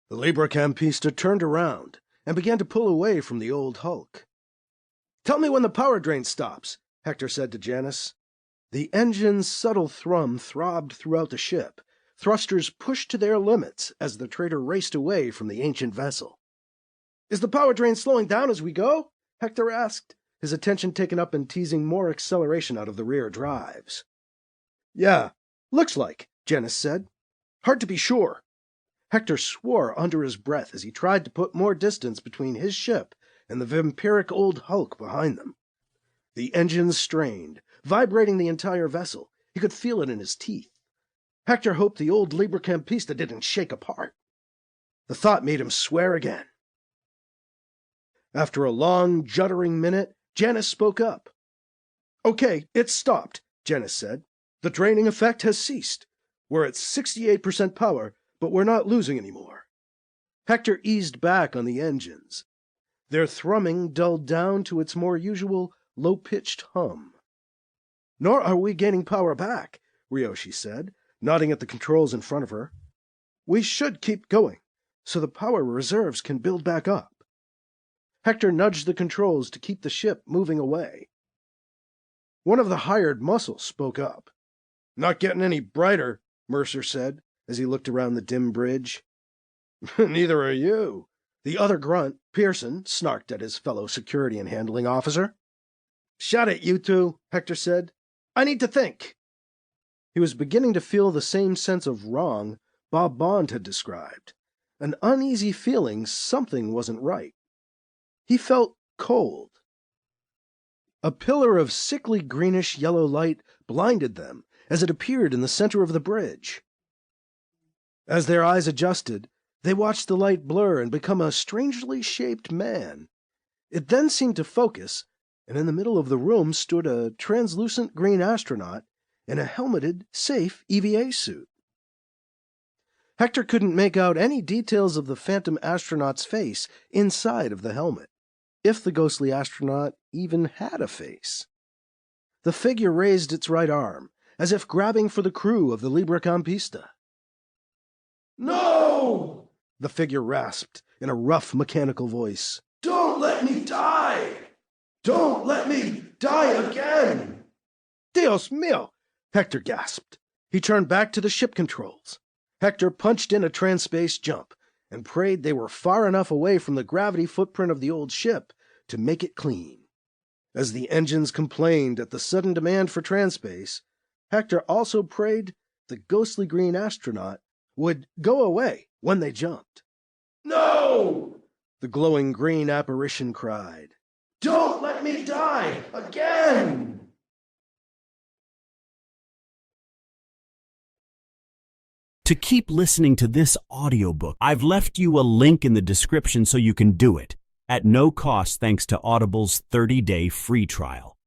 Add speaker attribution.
Speaker 1: The Libra Campista turned around and began to pull away from the old hulk. "Tell me when the power drain stops," Hector said to Janice. The engine's subtle thrum throbbed throughout the ship, thrusters pushed to their limits as the trader raced away from the ancient vessel. "Is the power drain slowing down as we go?" Hector asked, his attention taken up in teasing more acceleration out of the rear drives. "Yeah, looks like," Janice said. "Hard to be sure." Hector swore under his breath as he tried to put more distance between his ship and the vampiric old hulk behind them. The engines strained, vibrating the entire vessel. He could feel it in his teeth. Hector hoped the old Libra Campista didn't shake apart. The thought made him swear again. After a long, juddering minute, Janice spoke up. "Okay, it's stopped," Janice said. "The draining effect has ceased. We're at 68% power, but we're not losing anymore." Hector eased back on the engines. Their thrumming dulled down to its more usual low-pitched hum. "Nor are we gaining power back," Ryoshi said, nodding at the controls in front of her. "We should keep going, so the power reserves can build back up." Hector nudged the controls to keep the ship moving away. One of the hired muscles spoke up. "Not getting any brighter," Mercer said, as he looked around the dim bridge. "Neither are you." The other grunt, Pearson, snarked at his fellow security and handling officer. "Shut it, you two," Hector said. "I need to think." He was beginning to feel the same sense of wrong Bob Bond had described, an uneasy feeling something wasn't right. He felt cold. A pillar of sickly greenish-yellow light blinded them as it appeared in the center of the bridge. As their eyes adjusted, they watched the light blur and become a strangely shaped man. It then seemed to focus, and in the middle of the room stood a translucent green astronaut in a helmeted, safe EVA suit. Hector couldn't make out any details of the phantom astronaut's face inside of the helmet, if the ghostly astronaut even had a face. The figure raised its right arm, as if grabbing for the crew of the Libra Campista.
Speaker 2: "No!"
Speaker 1: the figure rasped in a rough, mechanical voice.
Speaker 2: "Don't let me die! Don't let me die again!"
Speaker 1: "Dios mío!" Hector gasped. He turned back to the ship controls. Hector punched in a trans-space jump and prayed they were far enough away from the gravity footprint of the old ship to make it clean. As the engines complained at the sudden demand for trans-space, Hector also prayed the ghostly green astronaut would go away when they jumped.
Speaker 2: "No!"
Speaker 1: the glowing green apparition cried.
Speaker 2: "Don't let me die again!"
Speaker 3: To keep listening to this audiobook, I've left you a link in the description so you can do it, at no cost thanks to Audible's 30-day free trial.